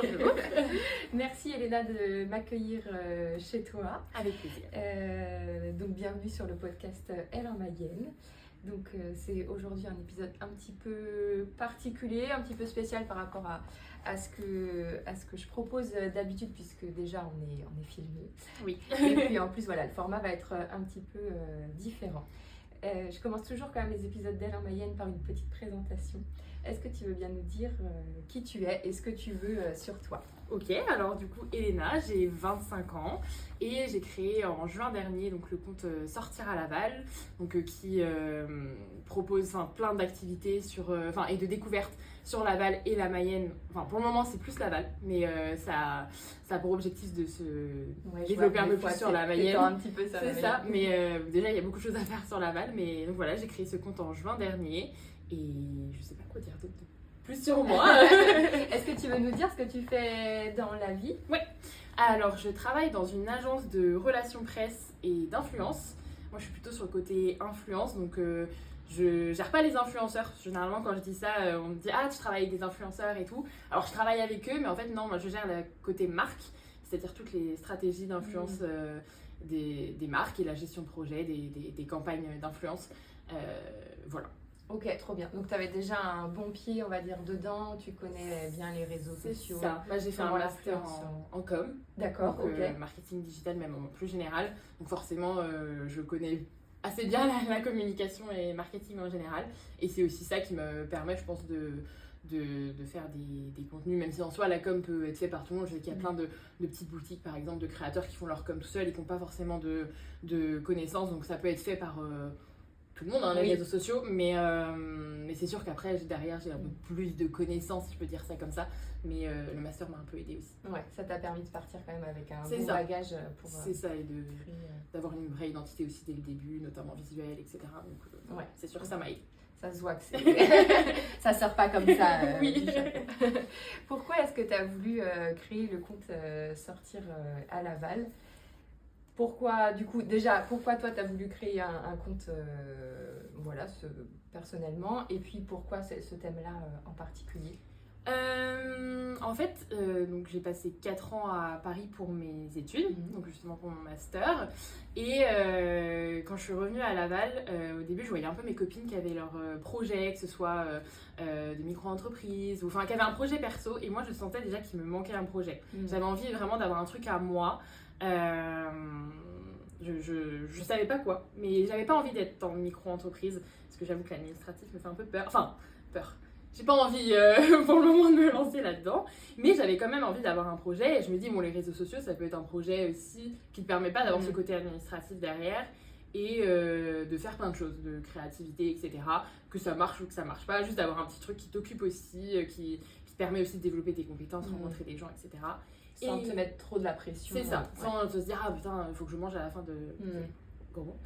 Bonjour. Merci Elena de m'accueillir chez toi. Avec plaisir. Donc bienvenue sur le podcast Elle en Mayenne. Donc c'est aujourd'hui un épisode un petit peu particulier, un petit peu spécial par rapport à ce que je propose d'habitude, puisque déjà on est filmé. Oui. Et puis en plus voilà, le format va être un petit peu différent. Je commence toujours quand même les épisodes d'Elle en Mayenne par une petite présentation. Est-ce que tu veux bien nous dire qui tu es et ce que tu veux sur toi? Ok, alors du coup, Elena, j'ai 25 ans et j'ai créé en juin dernier donc, le compte Sortir à Laval, donc, qui propose plein d'activités et de découvertes sur Laval et la Mayenne. Enfin, pour le moment, c'est plus Laval, mais ça a pour objectif de se développer un peu plus sur la Mayenne. Un petit peu ça, c'est ça, mais déjà, il y a beaucoup de choses à faire sur Laval. Mais donc voilà, j'ai créé ce compte en juin dernier et je sais pas quoi dire d'autre. Plus sur moi. Est-ce que tu veux nous dire ce que tu fais dans la vie? Oui. Alors, je travaille dans une agence de relations presse et d'influence. Moi, je suis plutôt sur le côté influence, donc je gère pas les influenceurs. Généralement, quand je dis ça, on me dit « Ah, tu travailles avec des influenceurs et tout ». Alors, je travaille avec eux, mais en fait, non, moi, je gère le côté marque, c'est-à-dire toutes les stratégies d'influence des marques et la gestion de projet, des campagnes d'influence. Voilà. Ok, trop bien. Donc, tu avais déjà un bon pied, on va dire, dedans. Tu connais bien les réseaux sociaux. C'est ça. Moi, j'ai fait un master en com. D'accord, donc, ok. Marketing digital, même en plus général. Donc, forcément, je connais assez bien la communication et marketing en général. Et c'est aussi ça qui me permet, je pense, de faire des contenus, même si en soi, la com peut être faite par tout le monde. Je sais qu'il y a plein de petites boutiques, par exemple, de créateurs qui font leur com tout seuls et qui n'ont pas forcément de connaissances. Donc, ça peut être fait par tout le monde, les réseaux sociaux, mais c'est sûr qu'après, derrière, j'ai un peu plus de connaissances, si je peux dire ça comme ça, mais le master m'a un peu aidée aussi. Ouais, ça t'a permis de partir quand même avec un C'est bon ça. bagage pour... C'est ça, et d'avoir une vraie identité aussi dès le début, notamment visuelle, etc. Donc c'est sûr que ça m'a aidée. Ça se voit que ça sort pas comme ça. Oui. Pourquoi est-ce que tu as voulu créer le compte Sortir à Laval? Pourquoi, du coup, déjà, pourquoi toi, tu as voulu créer un compte personnellement? Et puis, pourquoi ce thème-là en particulier? En fait, donc j'ai passé 4 ans à Paris pour mes études, donc justement pour mon master. Et quand je suis revenue à Laval, au début, je voyais un peu mes copines qui avaient leur projet, que ce soit des micro-entreprises, ou qui avaient un projet perso. Et moi, je sentais déjà qu'il me manquait un projet. J'avais envie vraiment d'avoir un truc à moi. Je savais pas quoi, mais j'avais pas envie d'être en micro-entreprise parce que j'avoue que l'administratif me fait un peu peur. Enfin, peur. J'ai pas envie pour le moment de me lancer là-dedans, mais j'avais quand même envie d'avoir un projet et je me dis, bon, les réseaux sociaux, ça peut être un projet aussi qui te permet pas d'avoir ce côté administratif derrière et de faire plein de choses, de créativité, etc. Que ça marche ou que ça marche pas, juste d'avoir un petit truc qui t'occupe aussi, qui te permet aussi de développer tes compétences, rencontrer des gens, etc. Sans te mettre trop de la pression. C'est ça, sans te dire, ah putain, il faut que je mange à la fin de... Comment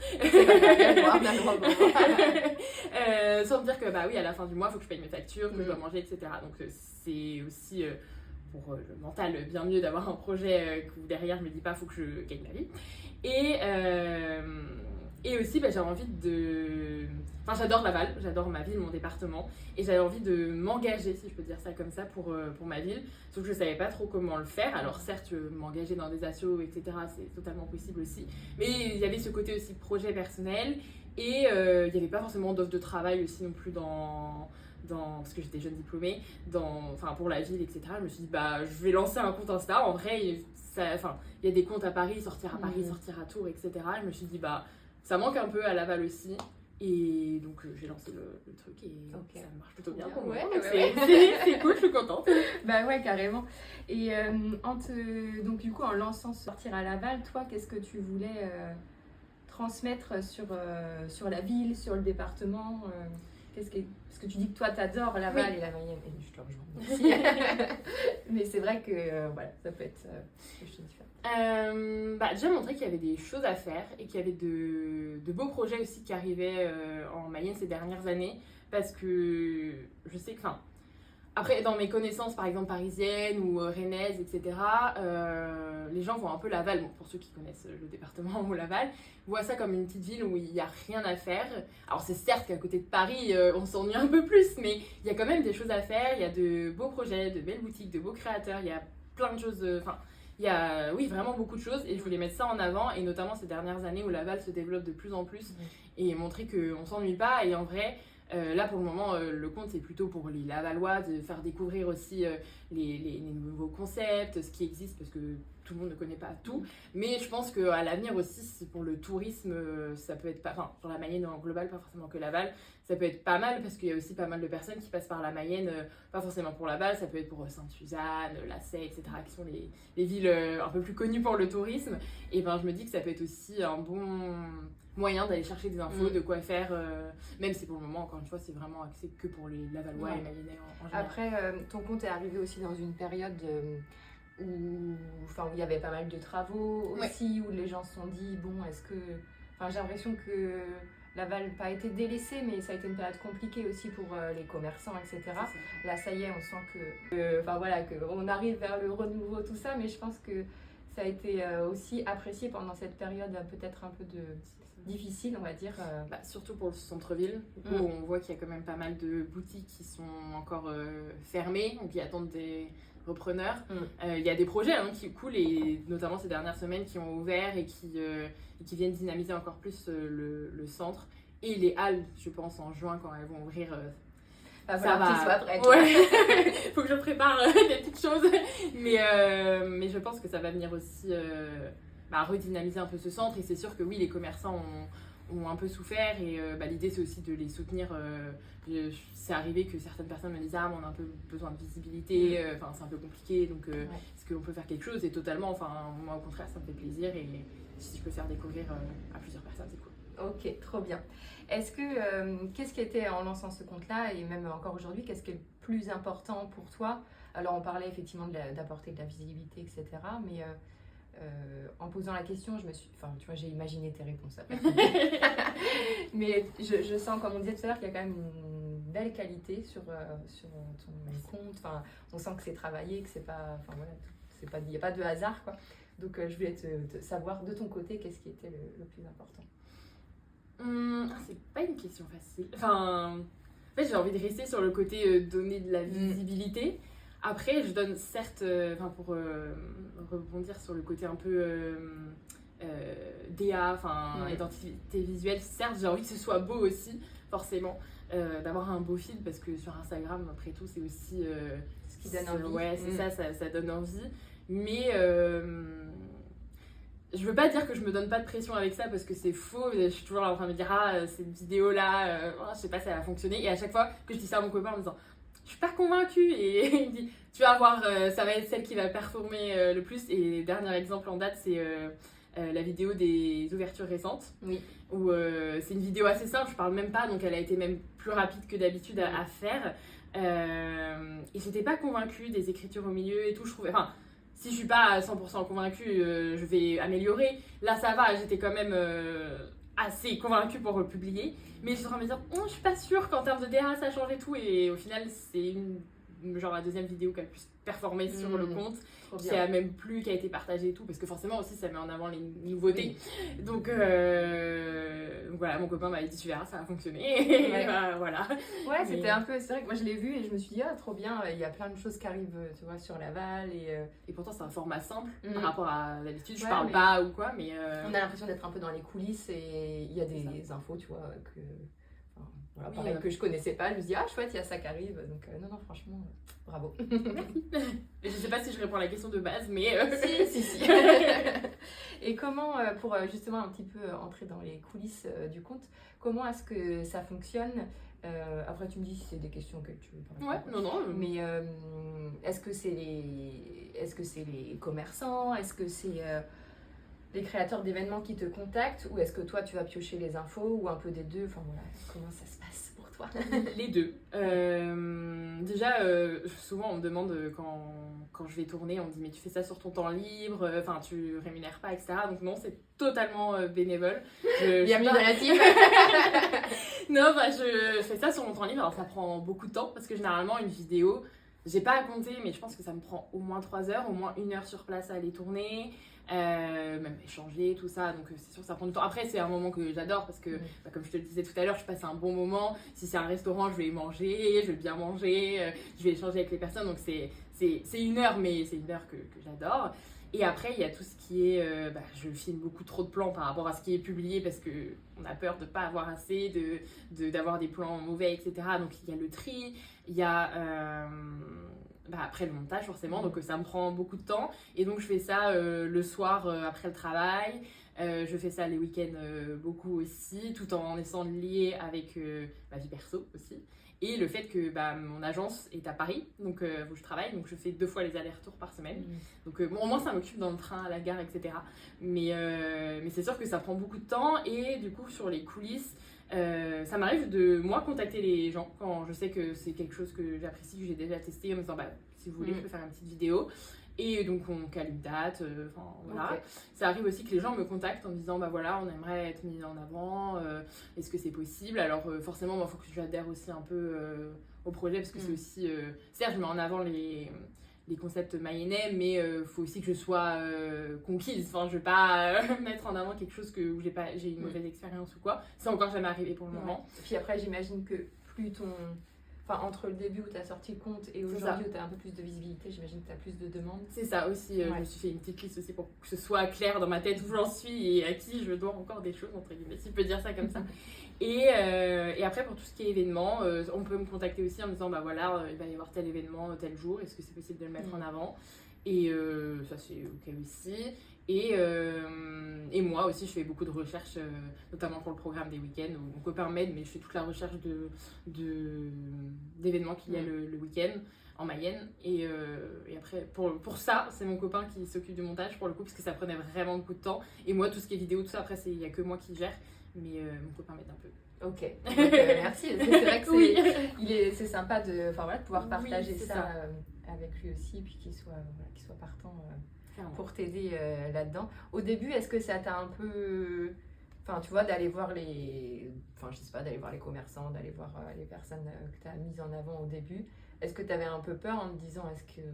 sans me dire que bah oui, à la fin du mois, il faut que je paye mes factures, que je dois manger, etc. Donc c'est aussi pour le mental bien mieux d'avoir un projet où derrière je me dis pas, il faut que je gagne ma vie. Et aussi, j'avais envie de... Enfin, j'adore Laval, j'adore ma ville, mon département. Et j'avais envie de m'engager, si je peux dire ça comme ça, pour ma ville. Sauf que je ne savais pas trop comment le faire. Alors certes, m'engager dans des assos, etc., c'est totalement possible aussi. Mais il y avait ce côté aussi projet personnel. Et il n'y avait pas forcément d'offre de travail aussi non plus parce que j'étais jeune diplômée, pour la ville, etc. Je me suis dit, je vais lancer un compte Insta. En vrai, il y a des comptes à Paris, sortir à Paris, sortir à Tours, etc. Je me suis dit, ça manque un peu à Laval aussi. Et donc j'ai lancé le truc et ça marche plutôt bien pour moi. C'est cool, je suis contente. Bah ouais, carrément. Et donc du coup, en lançant Sortir à Laval, toi, qu'est-ce que tu voulais transmettre sur la ville, sur le département parce que tu dis que toi, t'adores Laval et la Mayenne. Et je te rejoins. Merci. Mais c'est vrai que ça peut être quelque chose de différent. Déjà montrer qu'il y avait des choses à faire et qu'il y avait de beaux projets aussi qui arrivaient en Mayenne ces dernières années parce que je sais que Après, dans mes connaissances, par exemple parisiennes ou rennaises, etc., les gens voient un peu Laval, bon, pour ceux qui connaissent le département ou Laval, voient ça comme une petite ville où il n'y a rien à faire. Alors c'est certes qu'à côté de Paris, on s'ennuie un peu plus, mais il y a quand même des choses à faire, il y a de beaux projets, de belles boutiques, de beaux créateurs, il y a plein de choses, enfin, il y a, oui, vraiment beaucoup de choses, et je voulais mettre ça en avant, et notamment ces dernières années où Laval se développe de plus en plus, et montrer qu'on ne s'ennuie pas, et en vrai... là pour le moment le compte c'est plutôt pour les Lavallois de faire découvrir aussi les nouveaux concepts, ce qui existe parce que tout le monde ne connaît pas tout, mais je pense qu'à l'avenir aussi c'est pour le tourisme ça peut être pas, enfin sur la Mayenne en global, pas forcément que Laval, ça peut être pas mal parce qu'il y a aussi pas mal de personnes qui passent par la Mayenne, pas forcément pour Laval, ça peut être pour Sainte-Suzanne, La Sey, etc., qui sont les villes un peu plus connues pour le tourisme, et ben je me dis que ça peut être aussi un bon moyen d'aller chercher des infos, de quoi faire, même si pour le moment, encore une fois, c'est vraiment axé que pour les Lavallois et Mayennais en général. Après, ton compte est arrivé aussi dans une période où il y avait pas mal de travaux aussi, où les gens se sont dit, bon, est-ce que... Enfin, j'ai l'impression que Laval n'a pas été délaissé, mais ça a été une période compliquée aussi pour les commerçants, etc. Là, ça y est, on sent qu'on arrive vers le renouveau, tout ça, mais je pense que ça a été aussi apprécié pendant cette période peut-être un peu difficile, on va dire. Surtout pour le centre-ville, où on voit qu'il y a quand même pas mal de boutiques qui sont encore fermées, donc qui attendent des repreneurs. Il y a des projets qui coulent, et notamment ces dernières semaines qui ont ouvert et qui viennent dynamiser encore plus le centre. Et les halles, je pense, en juin, quand elles vont ouvrir... ça va qu'ils soient prêts. Ouais. Faut que je prépare des petites choses. Mais je pense que ça va venir aussi redynamiser un peu ce centre. Et c'est sûr que oui, les commerçants ont un peu souffert. Et l'idée, c'est aussi de les soutenir. C'est arrivé que certaines personnes me disent « Ah, mais on a un peu besoin de visibilité. C'est un peu compliqué. Donc, est-ce qu'on peut faire quelque chose ?» Et totalement. Moi, au contraire, ça me fait plaisir. Et si je peux faire découvrir à plusieurs personnes, c'est cool. Ok, trop bien. Est-ce que, qu'est-ce qui était en lançant ce compte-là, et même encore aujourd'hui, qu'est-ce qui est le plus important pour toi? Alors, on parlait effectivement d'apporter de la visibilité, etc. Mais en posant la question, j'ai imaginé tes réponses après. Mais je sens, comme on disait tout à l'heure, qu'il y a quand même une belle qualité sur ton compte. Enfin, on sent que c'est travaillé, que c'est pas, il n'y a pas de hasard, quoi. Donc, je voulais te savoir de ton côté, qu'est-ce qui était le plus important? C'est pas une question facile. En fait, j'ai envie de rester sur le côté donner de la visibilité. Après, je donne certes, pour rebondir sur le côté un peu DA, identité visuelle, certes, j'ai envie que ce soit beau aussi, forcément, d'avoir un beau feed, parce que sur Instagram, après tout, c'est aussi ce qui donne envie. Ouais, c'est ça donne envie. Mais je veux pas dire que je me donne pas de pression avec ça parce que c'est faux. Je suis toujours là en train de me dire cette vidéo là, je sais pas si elle va fonctionner. Et à chaque fois que je dis ça à mon copain en me disant je suis pas convaincue, et il me dit tu vas voir, ça va être celle qui va performer le plus. Et dernier exemple en date, c'est la vidéo des ouvertures récentes. Oui. Où c'est une vidéo assez simple, je parle même pas, donc elle a été même plus rapide que d'habitude à faire. Et j'étais pas convaincue des écritures au milieu et tout, je trouvais. Si je suis pas à 100% convaincue, je vais améliorer. Là, ça va, j'étais quand même assez convaincue pour le publier. Mais je suis en train de me dire, je suis pas sûre qu'en termes de DA, ça change et tout. Et au final, c'est la deuxième vidéo qui a le plus performé sur le compte, qui a même plu, qui a été partagée et tout. Parce que forcément aussi, ça met en avant les nouveautés. Oui. Donc voilà, mon copain m'avait dit, tu verras, ça va fonctionner. Et voilà. Ouais, c'était un peu, c'est vrai que moi je l'ai vu et je me suis dit, trop bien, il y a plein de choses qui arrivent, tu vois, sur Laval. Et pourtant, c'est un format simple par rapport à d'habitude. Je parle pas ou quoi, mais. On a l'impression d'être un peu dans les coulisses et il y a des infos, tu vois, que. Pareil, que je connaissais pas, je me dis chouette, il y a ça qui arrive, donc non franchement bravo. Je sais pas si je réponds à la question de base, mais si. Et comment, pour justement un petit peu entrer dans les coulisses du compte, comment est-ce que ça fonctionne? Après tu me dis si c'est des questions que tu veux parler. Ouais, non. Mais est-ce que c'est les commerçants, est-ce que c'est les créateurs d'événements qui te contactent, ou est-ce que toi tu vas piocher les infos, ou un peu des deux? Comment ça se passe pour toi? Les deux. Déjà, souvent on me demande quand je vais tourner, on me dit mais tu fais ça sur ton temps libre, tu rémunères pas, etc. Donc non, c'est totalement bénévole. Bienvenue dans la team. Non, je fais ça sur mon temps libre. Alors ça prend beaucoup de temps parce que généralement une vidéo, j'ai pas à compter, mais je pense que ça me prend au moins 3 heures, au moins 1 heure sur place à aller tourner, même échanger, tout ça. Donc c'est sûr que ça prend du temps. Après, c'est un moment que j'adore parce que, comme je te le disais tout à l'heure, je passe un bon moment. Si c'est un restaurant, je vais manger, je vais bien manger, je vais échanger avec les personnes. Donc c'est 1 heure, mais c'est 1 heure que j'adore. Et après, il y a tout ce qui est... je filme beaucoup trop de plans par rapport à ce qui est publié parce qu'on a peur de ne pas avoir assez, d'avoir des plans mauvais, etc. Donc il y a le tri, il y a... après le montage forcément, donc ça me prend beaucoup de temps. Et donc je fais ça le soir après le travail. Je fais ça les week-ends beaucoup aussi, tout en essayant de lier avec ma vie perso aussi. Et le fait que mon agence est à Paris, donc où je travaille, donc je fais 2 fois les allers-retours par semaine. Donc au moins ça m'occupe dans le train, à la gare, etc. Mais c'est sûr que ça prend beaucoup de temps. Et du coup sur les coulisses, ça m'arrive de moi contacter les gens quand je sais que c'est quelque chose que j'apprécie, que j'ai déjà testé, en me disant si vous voulez je peux faire une petite vidéo. Et donc on cale une date, voilà. Okay. Ça arrive aussi que les gens me contactent en me disant voilà, on aimerait être mis en avant, est-ce que c'est possible? Alors forcément, il faut que j'adhère aussi un peu au projet parce que c'est aussi, certes je mets en avant les concepts mayennais, mais il faut aussi que je sois conquise. Enfin, je vais pas mettre en avant quelque chose où j'ai une mauvaise expérience ou quoi. C'est encore jamais arrivé pour le moment. Et puis après, j'imagine que plus entre le début où tu as sorti le compte et aujourd'hui où tu as un peu plus de visibilité, j'imagine que tu as plus de demandes. C'est ça aussi, je me suis fait une petite liste aussi pour que ce soit clair dans ma tête où j'en suis et à qui je dois encore des choses, entre guillemets, si je peux dire ça comme ça. Et après, pour tout ce qui est événement, on peut me contacter aussi en me disant voilà, il va y avoir tel événement tel jour, est-ce que c'est possible de le mettre en avant? Et ça, c'est ok aussi. Et moi aussi, je fais beaucoup de recherches, notamment pour le programme des week-ends. Mon copain m'aide, mais je fais toute la recherche d'événements qu'il y a le week-end en Mayenne. Et après, pour ça, c'est mon copain qui s'occupe du montage, pour le coup, parce que ça prenait vraiment beaucoup de temps. Et moi, tout ce qui est vidéo, tout ça, après, il n'y a que moi qui gère. Mais mon copain m'aide un peu. Ok, donc, merci. C'est vrai que c'est sympa de pouvoir partager ça avec lui aussi, puis qu'il soit partant pour t'aider là-dedans. Au début, est-ce que ça t'a un peu... Enfin, tu vois, d'aller voir d'aller voir les commerçants, d'aller voir les personnes que tu as mises en avant au début. Est-ce que tu avais un peu peur en te disant, est-ce que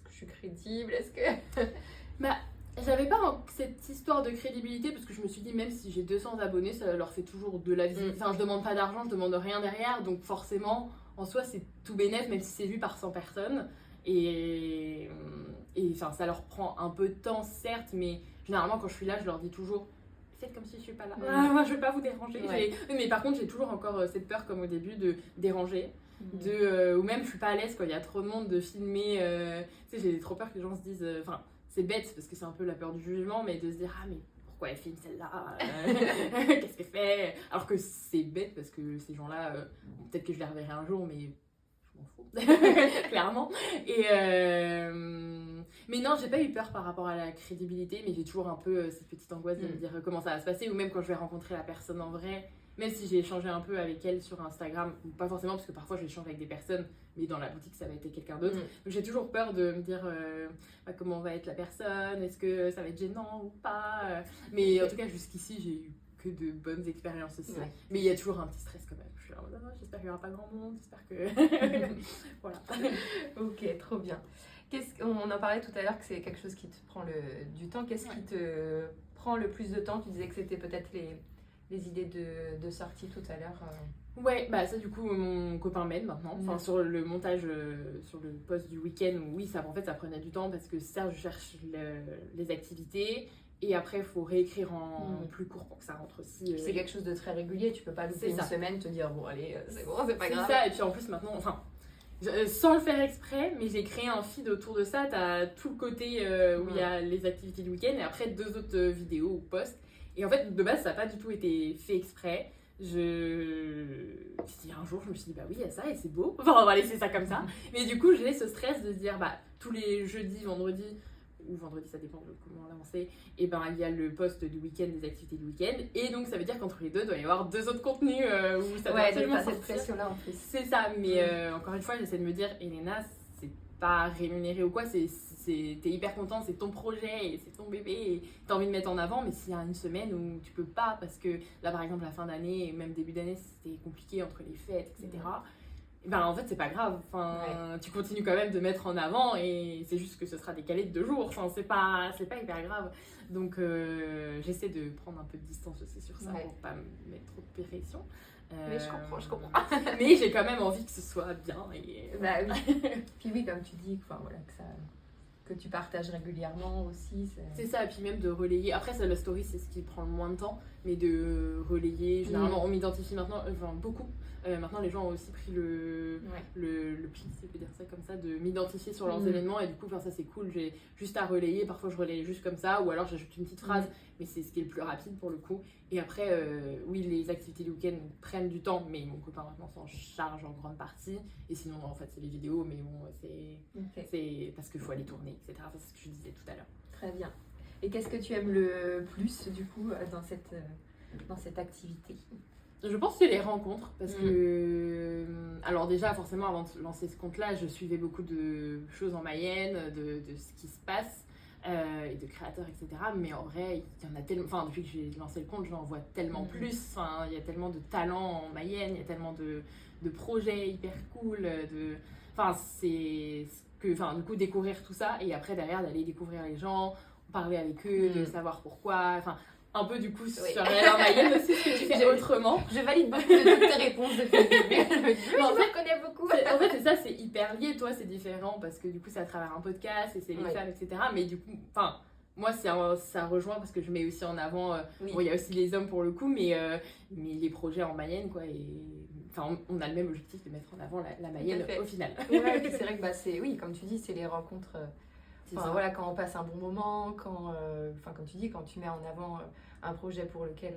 je suis crédible? Est-ce que... J'avais pas cette histoire de crédibilité parce que je me suis dit, même si j'ai 200 abonnés, ça leur fait toujours de la vie. Enfin, je demande pas d'argent, je demande rien derrière, donc forcément, en soi, c'est tout bénef, même si c'est vu par 100 personnes. Et ça leur prend un peu de temps, certes, mais généralement, quand je suis là, je leur dis toujours, faites comme si je suis pas là. Moi, je vais pas vous déranger. Ouais. Mais par contre, j'ai toujours encore cette peur, comme au début, de déranger. Ou même, je suis pas à l'aise quand il y a trop de monde de filmer. Tu sais, j'ai trop peur que les gens se disent... c'est bête parce que c'est un peu la peur du jugement, mais de se dire mais pourquoi elle filme celle-là, qu'est-ce qu'elle fait, alors que c'est bête parce que ces gens-là, peut-être que je les reverrai un jour, mais je m'en fous, clairement. Mais non, j'ai pas eu peur par rapport à la crédibilité, mais j'ai toujours un peu cette petite angoisse de me dire comment ça va se passer, ou même quand je vais rencontrer la personne en vrai. Même si j'ai échangé un peu avec elle sur Instagram, ou pas forcément parce que parfois je échange avec des personnes, mais dans la boutique ça va être quelqu'un d'autre. Donc j'ai toujours peur de me dire comment va être la personne, est-ce que ça va être gênant ou pas. Mais en tout cas jusqu'ici j'ai eu que de bonnes expériences aussi. Ouais. Mais il y a toujours un petit stress quand même. Je suis là, j'espère qu'il n'y aura pas grand monde, j'espère que... Voilà. Ok, trop bien. On en parlait tout à l'heure que c'est quelque chose qui te prend du temps. Qu'est-ce qui te prend le plus de temps? Tu disais que c'était peut-être les idées de sortie tout à l'heure. Ouais, ça du coup mon copain m'aide maintenant. Enfin sur le montage, sur le post du week-end, oui ça prenait du temps parce que ça je cherche les activités et après il faut réécrire en plus court pour que ça rentre aussi. C'est quelque chose de très régulier, tu peux pas louper une semaine te dire bon allez c'est bon, c'est pas grave. C'est ça, et puis en plus maintenant, sans le faire exprès, mais j'ai créé un feed autour de ça. T'as tout le côté où il y a les activités du week-end et après 2 autres vidéos ou posts. Et en fait, de base, ça n'a pas du tout été fait exprès. Un jour, je me suis dit, oui, il y a ça et c'est beau. Enfin, on va laisser ça comme ça. Mais du coup, j'ai ce stress de se dire, tous les jeudis, vendredis, ou vendredi, ça dépend de comment l'avancer, et il y a le post du week-end, des activités du week-end. Et donc, ça veut dire qu'entre les deux, il doit y avoir 2 autres contenus où ça doit absolument sortir. Cette pression-là en plus. C'est ça, mais encore une fois, j'essaie de me dire, Elena, c'est pas rémunéré ou quoi, t'es hyper contente, c'est ton projet et c'est ton bébé et t'as envie de mettre en avant, mais s'il y a une semaine où tu peux pas parce que là par exemple la fin d'année et même début d'année c'était compliqué entre les fêtes etc. ben en fait c'est pas grave, enfin, tu continues quand même de mettre en avant et c'est juste que ce sera décalé de 2 jours, enfin, c'est pas hyper grave. Donc j'essaie de prendre un peu de distance aussi sur ça pour pas me mettre trop de pression. Mais je comprends. Mais j'ai quand même envie que ce soit bien. Et... Bah oui. Puis oui, comme tu dis, enfin, voilà, que tu partages régulièrement aussi. C'est ça, et puis même de relayer. Après, ça, la story, c'est ce qui prend le moins de temps, mais de relayer. Généralement, on m'identifie maintenant, enfin beaucoup. Maintenant, les gens ont aussi pris le pli, si je peux dire ça comme ça, de m'identifier sur leurs événements, et du coup, ça c'est cool. J'ai juste à relayer. Parfois, je relaye juste comme ça, ou alors j'ajoute une petite phrase, mais c'est ce qui est le plus rapide pour le coup. Et après, oui, les activités du week-end prennent du temps, mais mon copain maintenant s'en charge en grande partie. Et sinon, en fait, c'est les vidéos, mais bon, c'est parce qu'il faut aller tourner, etc. Enfin, c'est ce que je disais tout à l'heure. Très bien. Et qu'est-ce que tu aimes le plus, du coup, dans cette activité ? Je pense que c'est les rencontres, parce que... Alors déjà, forcément, avant de lancer ce compte-là, je suivais beaucoup de choses en Mayenne, de ce qui se passe, et de créateurs, etc. Mais en vrai, il y en a tellement... Enfin, depuis que j'ai lancé le compte, j'en vois tellement plus. Enfin, il y a tellement de talents en Mayenne, il y a tellement de projets hyper cool, Enfin, c'est... Enfin, du coup, découvrir tout ça, et après, derrière, d'aller découvrir les gens, parler avec eux, de savoir pourquoi... Enfin, un peu du coup sur la Mayenne aussi, ce que tu fais autrement. Je valide beaucoup de tes réponses depuis le début. Je me dis, je me connais beaucoup. En fait, c'est ça, c'est hyper lié. Toi, c'est différent parce que du coup, c'est à travers un podcast et c'est les femmes, etc. Mais du coup, enfin, moi, ça rejoint parce que je mets aussi en avant. Bon, il y a aussi les hommes pour le coup, mais les projets en Mayenne, quoi. Et enfin, on a le même objectif de mettre en avant la Mayenne au final. Ouais, et puis c'est vrai que oui, comme tu dis, c'est les rencontres. Enfin, voilà, quand on passe un bon moment, comme tu dis, quand tu mets en avant un projet pour lequel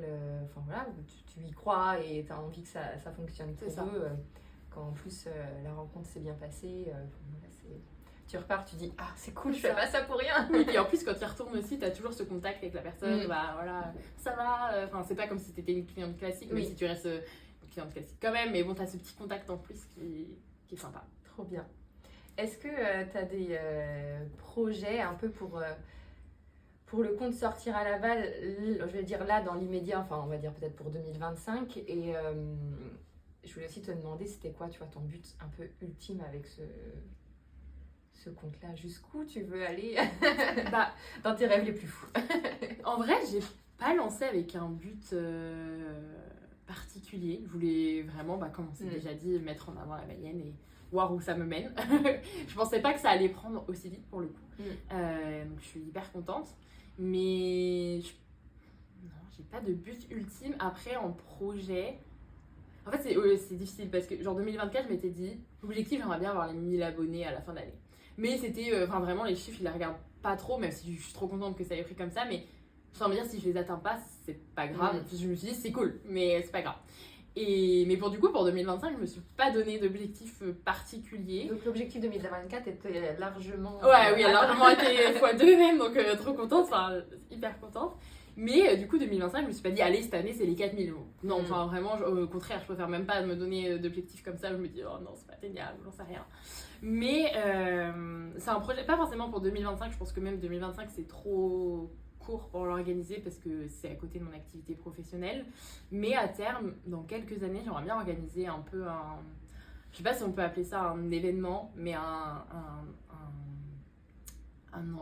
voilà, tu y crois et tu as envie que ça fonctionne pour eux, quand en plus la rencontre s'est bien passée, tu repars, tu dis « Ah, c'est cool, je fais pas ça pour rien !» Et en plus, quand tu y retournes aussi, tu as toujours ce contact avec la personne, bah voilà, ça va, enfin, c'est pas comme si tu étais une cliente classique, mais si tu restes une cliente classique quand même, mais bon, tu as ce petit contact en plus qui est sympa. Trop bien. Est-ce que tu as des projets un peu pour le compte Sortir à Laval, je vais dire là dans l'immédiat, enfin on va dire peut-être pour 2025, et je voulais aussi te demander c'était quoi, tu vois, ton but un peu ultime avec ce compte-là, jusqu'où tu veux aller dans tes rêves les plus fous. En vrai, j'ai pas lancé avec un but particulier, je voulais vraiment, comme on s'est déjà dit, mettre en avant la Mayenne et voir où ça me mène. Je pensais pas que ça allait prendre aussi vite pour le coup. Donc je suis hyper contente. Mais non, j'ai pas de but ultime. Après, en projet... En fait, c'est difficile parce que genre 2024, je m'étais dit, l'objectif, j'aimerais bien avoir les 1000 abonnés à la fin de l'année. Mais c'était, vraiment, les chiffres, je les regarde pas trop, même si je suis trop contente que ça ait pris comme ça. Mais sans me dire, si je les atteins pas, c'est pas grave. Je me suis dit, c'est cool, mais c'est pas grave. Mais pour 2025, je me suis pas donné d'objectif particulier. Donc l'objectif 2024 était largement... Ouais, oui, elle a largement été x2 même, donc trop contente, enfin hyper contente. Mais du coup 2025, je me suis pas dit, allez, cette année c'est les 4000 euros. Non, enfin vraiment, au contraire, je préfère même pas me donner d'objectif comme ça. Je me dis, oh non, c'est pas génial, j'en sais rien. Mais c'est un projet, pas forcément pour 2025, je pense que même 2025 c'est trop court pour l'organiser parce que c'est à côté de mon activité professionnelle. Mais à terme, dans quelques années, j'aimerais bien organiser un peu je sais pas si on peut appeler ça un événement, mais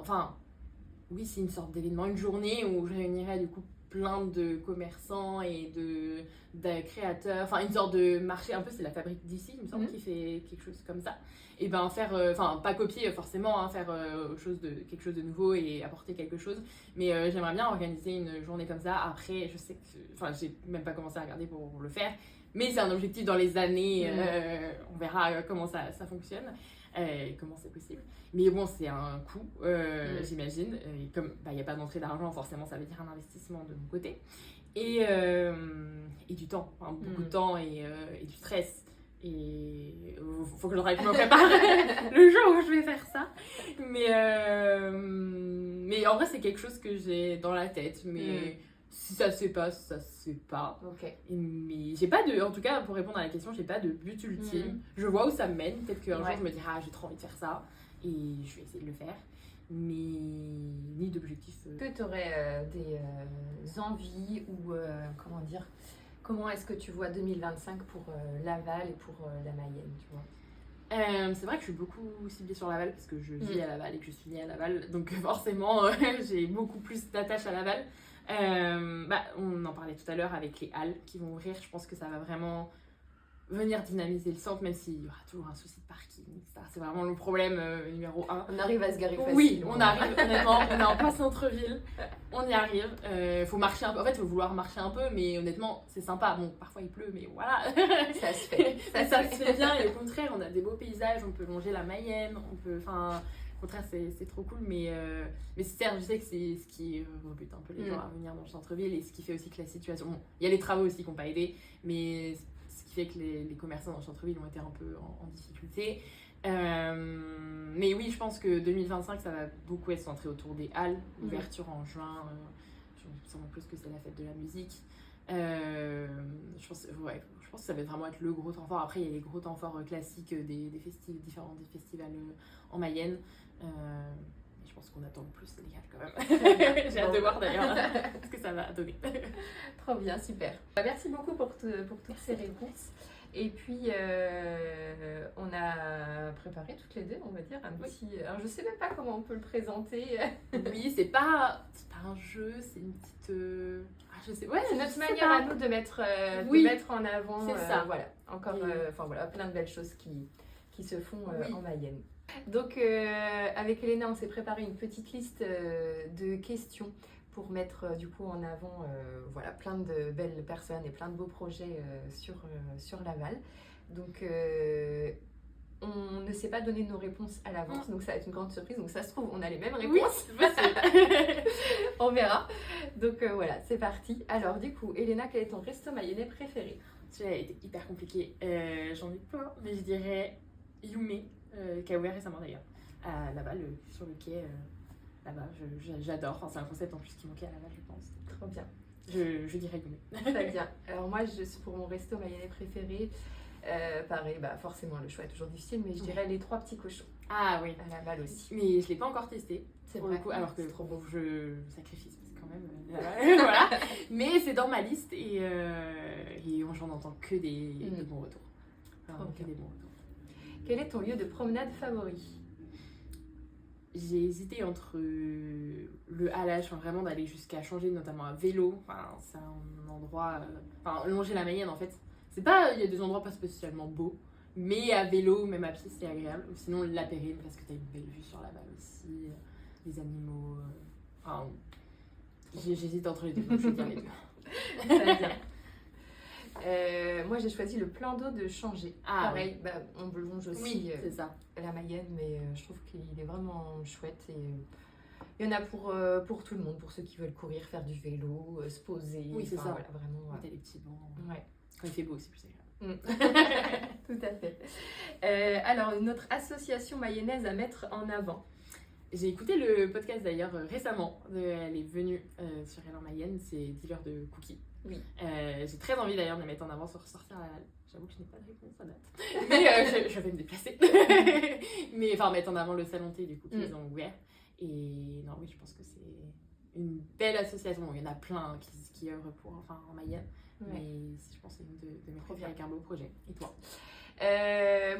enfin, oui, c'est une sorte d'événement, une journée où je réunirais du coup plein de commerçants et de créateurs, enfin une sorte de marché, un peu c'est la fabrique d'ici, il me semble, qui fait quelque chose comme ça. Et faire, enfin pas copier forcément, faire quelque chose de nouveau et apporter quelque chose. Mais j'aimerais bien organiser une journée comme ça. Après, je sais que, enfin j'ai même pas commencé à regarder pour le faire. Mais c'est un objectif dans les années, on verra comment ça fonctionne. Comment c'est possible. Mais bon, c'est un coût, j'imagine. Et comme il n'y a pas d'entrée d'argent, forcément, ça veut dire un investissement de mon côté. Et du temps, beaucoup de temps et du stress. Et faut que je me prépare le jour où je vais faire ça. Mais en vrai, c'est quelque chose que j'ai dans la tête. Mais si ça se passe, ça se fait pas. Mais j'ai pas en tout cas, pour répondre à la question, j'ai pas de but ultime. Je vois où ça me mène. Peut-être qu'un jour, je me dirai, j'ai trop envie de faire ça. Et je vais essayer de le faire. Mais ni d'objectif. Est-ce que tu aurais des envies ou, comment dire, Comment est-ce que tu vois 2025 pour Laval et pour la Mayenne, tu vois? C'est vrai que je suis beaucoup ciblée sur Laval parce que je vis à Laval et que je suis née à Laval, donc forcément j'ai beaucoup plus d'attache à Laval. On en parlait tout à l'heure avec les halles qui vont ouvrir, je pense que ça va vraiment venir dynamiser le centre, même s'il y aura toujours un souci de parking, ça c'est vraiment le problème numéro 1. On arrive à se garer facilement. Oui, on arrive, honnêtement, on est en plein centre-ville, on y arrive. Faut marcher un peu, en fait, faut vouloir marcher un peu, mais honnêtement, c'est sympa. Bon, parfois il pleut, mais voilà. Ça se fait. Ça se fait bien, et au contraire, on a des beaux paysages, on peut longer la Mayenne, au contraire, c'est trop cool, mais certes, je sais que c'est ce qui rebute un peu les gens à venir dans le centre-ville, et ce qui fait aussi que la situation. Bon, il y a les travaux aussi qui n'ont pas aidé, mais ce qui fait que les commerçants dans le centre-ville ont été un peu en difficulté. Mais oui, je pense que 2025, ça va beaucoup être centré autour des halles, ouverture en juin, je me plus que c'est la fête de la musique. Je pense que ça va vraiment être le gros temps fort. Après, il y a les gros temps forts classiques des festivals en Mayenne. Je pense qu'on attend plus les halles quand même. J'ai hâte de voir d'ailleurs ce que ça va donner. Trop bien, super. Merci beaucoup pour toutes ces réponses. Et puis, on a préparé toutes les deux, on va dire, un petit... Alors, je sais même pas comment on peut le présenter. Oui, c'est pas un jeu, c'est une petite... je sais, c'est notre manière à nous de mettre en avant... C'est ça. Voilà, encore, plein de belles choses qui se font en Mayenne. Donc, avec Elena, on s'est préparé une petite liste de questions pour mettre du coup en avant plein de belles personnes et plein de beaux projets sur Laval. Donc on ne s'est pas donné nos réponses à l'avance, donc ça va être une grande surprise. Donc ça se trouve, on a les mêmes réponses. Oui, on verra. Donc voilà, c'est parti. Alors du coup, Elena, quel est ton resto mayennais préféré? Celui-là a été hyper compliqué. J'en ai plein, mais je dirais Yume, qui a ouvert récemment d'ailleurs, à Laval, sur le quai. Là-bas, j'adore. Enfin, c'est un concept en plus qui manquait à Laval, je pense. Trop bien. Je dirais Yume. Très bien. Alors moi, pour mon resto mayennais préféré, pareil, forcément le choix est toujours difficile, mais je dirais les 3 petits cochons. Ah oui. À Laval aussi. Mais je l'ai pas encore testé. C'est pour vrai. Le coup, alors que trop beau. Je sacrifie parce que quand même. Voilà. Mais c'est dans ma liste et j'en entends que des bons retours. Que des bons retours. Quel est ton lieu de promenade favori? J'ai hésité entre le halage, vraiment d'aller jusqu'à changer notamment à vélo. C'est un endroit... longer la Mayenne en fait. Il y a des endroits pas spécialement beaux, mais à vélo, même à pied, c'est agréable. Ou sinon la Périne, parce que t'as une belle vue sur la balle aussi. Les animaux... j'hésite entre les deux, donc je vais dire les deux. Très bien. Moi j'ai choisi le plan d'eau de Changé. Pareil, oui. On longe aussi c'est ça. la Mayenne, mais je trouve qu'il est vraiment chouette et il y en a pour tout le monde, pour ceux qui veulent courir, faire du vélo, se poser. Oui, c'est ça. Voilà, vraiment. T'as les petits bancs. Ouais. Quand il fait beau, c'est plus agréable. Tout à fait. Alors, notre association mayonnaise à mettre en avant. J'ai écouté le podcast d'ailleurs récemment. Elle est venue sur Elle en Mayenne, c'est Dealer de Cookies. Oui. J'ai très envie d'ailleurs de la mettre en avant sur Sortir à la Halle. J'avoue que je n'ai pas de réponse à date. Mais je vais me déplacer. Mais mettre en avant le salon thé du coup qu'ils ont ouvert. Et non, oui, je pense que c'est une belle association. Bon, il y en a plein qui œuvrent en Mayenne. Ouais. Mais je pense que c'est une de mes préférées avec un beau projet. Et toi?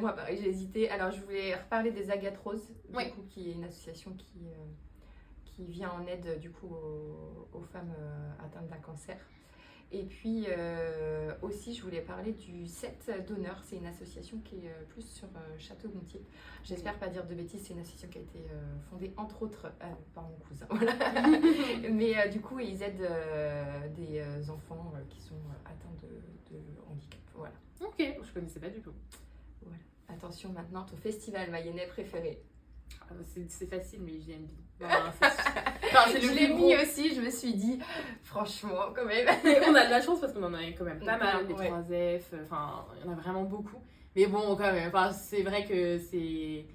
Moi, pareil, j'ai hésité. Alors, je voulais reparler des Agates Roses, du coup, qui est une association qui vient en aide du coup aux femmes atteintes d'un cancer. Et puis aussi, je voulais parler du 7 d'honneur. C'est une association qui est plus sur Château-Gontier. J'espère pas dire de bêtises. C'est une association qui a été fondée entre autres par mon cousin. Voilà. Mais du coup, ils aident des enfants qui sont atteints de handicap. Voilà. Ok, je connaissais pas du tout. Voilà. Attention maintenant, ton festival mayennais préféré. C'est facile, mais JNB. Je l'ai mis aussi, je me suis dit, franchement, quand même. On a de la chance parce qu'on en a quand même pas mal, les 3F, il y en a vraiment beaucoup. Mais bon, quand même, c'est vrai que c'est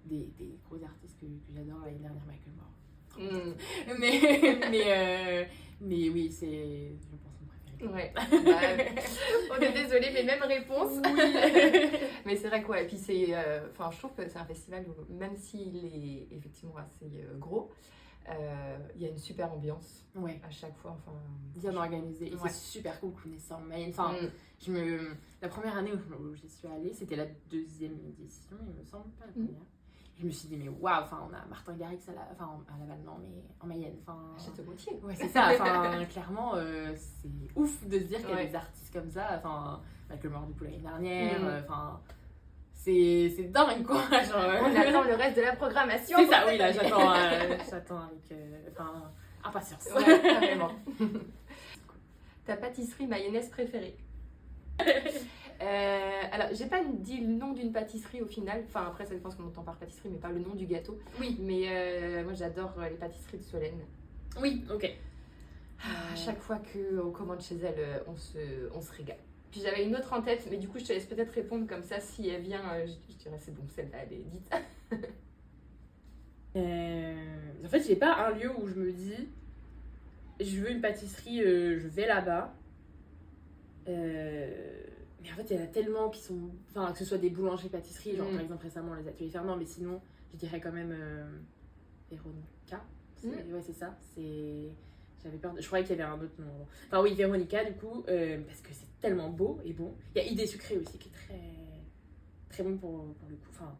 des gros artistes que j'adore. L'année dernière, Michael Moore. Mais oui, c'est, je pense, mon préféré. Ouais. On est désolé, mais même réponse. Oui. Mais c'est vrai quoi. Et puis je trouve que c'est un festival où, même s'il est effectivement assez gros, Il y a une super ambiance Ouais. à chaque fois. Enfin, Bien organisé. Et Ouais. c'est super cool qu'on ait ça en Mayenne. Enfin, la première année où j'y suis allée, c'était la 2e édition, il me semble, pas la première. Je me suis dit, mais waouh, enfin, on a Martin Garrix à Laval, non, mais en Mayenne. à Château-Gautier. Ouais, c'est ça. Enfin, clairement, c'est ouf de se dire qu'il y a Ouais. des artistes comme ça. Enfin, avec le mort du poulet l'année dernière. Enfin, c'est dingue, quoi. Genre, On attend le reste de la programmation. c'est ça, oui, là, j'attends avec impatience. Ouais, carrément. Ta pâtisserie mayonnaise préférée? Alors, j'ai pas dit le nom d'une pâtisserie au final. Enfin, après, ça dépend ce qu'on entend par pâtisserie, mais pas le nom du gâteau. Oui. Mais moi, j'adore les pâtisseries de Solène. Oui, ok. À chaque fois qu'on commande chez elle, on se régale. Puis j'avais une autre en tête, mais du coup, je te laisse peut-être répondre comme ça. Si elle vient, je dirais c'est bon, celle-là, elle est dite. En fait, j'ai pas un lieu où je me dis, je veux une pâtisserie, je vais là-bas. Mais en fait, il y en a tellement qui sont. Enfin, que ce soit des boulangeries, pâtisseries, genre par exemple récemment les ateliers Fernand, mais sinon, je dirais quand même Véronica. Ouais, c'est ça. J'avais peur. Je croyais qu'il y avait un autre nom. Enfin, oui, Véronica, du coup, parce que c'est tellement beau et bon. Il y a Idée Sucrée aussi qui est très, très bon pour le coup. Enfin,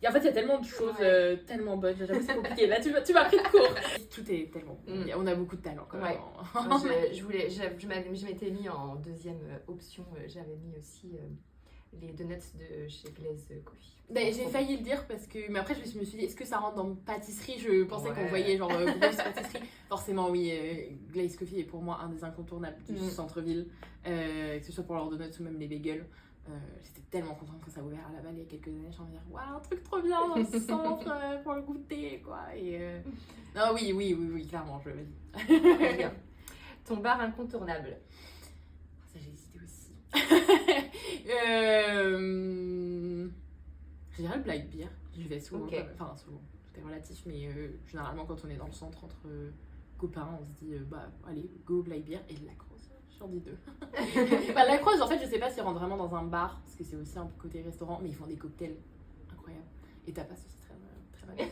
en fait, il y a tellement de choses tellement bonnes. J'avoue, c'est compliqué. Là, tu m'as pris de court. Tout est tellement bon. On a beaucoup de talent quand même. Ouais. Je m'étais mis en deuxième option. J'avais mis aussi les donuts de chez Glaze Coffee. Ben, j'ai failli le dire parce que. Mais après, je me suis dit, est-ce que ça rentre dans pâtisserie? Je pensais qu'on Ouais. voyait genre grosse pâtisserie. Forcément, oui. Glaze Coffee est pour moi un des incontournables du centre-ville. Que ce soit pour leurs donuts ou même les bagels. J'étais tellement contente quand ça a ouvert à Laval il y a quelques années. J'ai envie de dire, waouh, un truc trop bien dans le centre pour le goûter, quoi. Et. Non, oui, clairement, je le dis. Très bien. Ton bar incontournable? Ça, j'ai hésité aussi. Je dirais le Black Beer. J'y vais souvent. Ok. Enfin, souvent. Tout est relatif, mais généralement, quand on est dans le centre entre copains, on se dit, bah, allez, go Black Beer et la Crosse. J'en dis deux. Bah, la Crosse, en fait, je sais pas s'ils rentrent vraiment dans un bar, parce que c'est aussi un peu côté restaurant, mais ils font des cocktails incroyables. Et tapas aussi, très bien.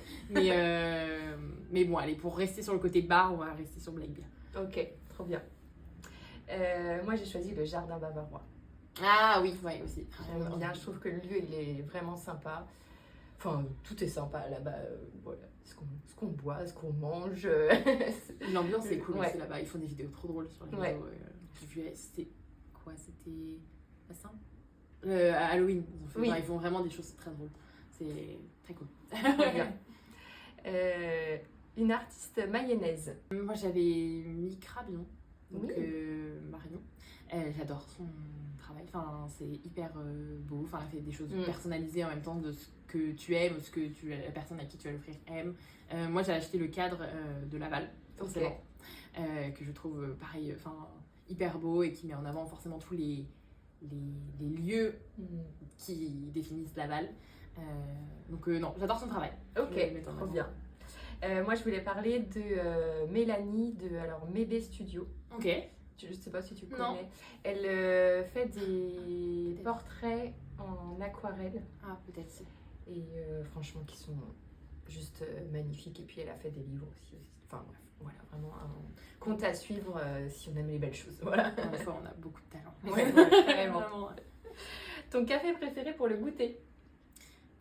Mais bon, allez, pour rester sur le côté bar, on va rester sur Black Beer. Ok, trop bien. Moi, j'ai choisi le jardin bavarois. Ah oui, ouais, aussi. J'aime bien, je trouve que le lieu, il est vraiment sympa. Enfin, tout est sympa là-bas. Voilà. Ce qu'on boit, ce qu'on mange. L'ambiance est cool Ouais. aussi là-bas. Ils font des vidéos trop drôles sur les Ouais. réseaux. J'ai vu, c'était quoi? C'était la Saint à Halloween. Ils font vraiment des choses très drôles. C'est très cool. Très bien. Une artiste mayonnaise. Moi j'avais mis Crabion, donc Oui. Marion. J'adore son travail. Enfin, c'est hyper beau. Enfin, elle fait des choses personnalisées en même temps de ce que tu aimes ou ce que la personne à qui tu vas l'offrir aime. Moi j'ai acheté le cadre de Laval, forcément, que je trouve pareil, enfin hyper beau et qui met en avant forcément tous les lieux qui définissent Laval. Donc non, j'adore son travail. Ok, trop bien. Moi, je voulais parler de Mélanie de Mébé Studio. Ok. Je ne sais pas si tu connais. Non. Elle fait des portraits en aquarelle. Ah, peut-être si. Et franchement, qui sont juste magnifiques. Et puis, elle a fait des livres aussi. Enfin bref, voilà, vraiment un compte à suivre si on aime les belles choses. Voilà. Encore une fois, on a beaucoup de talent. Ouais, carrément. Vraiment. Ton café préféré pour le goûter?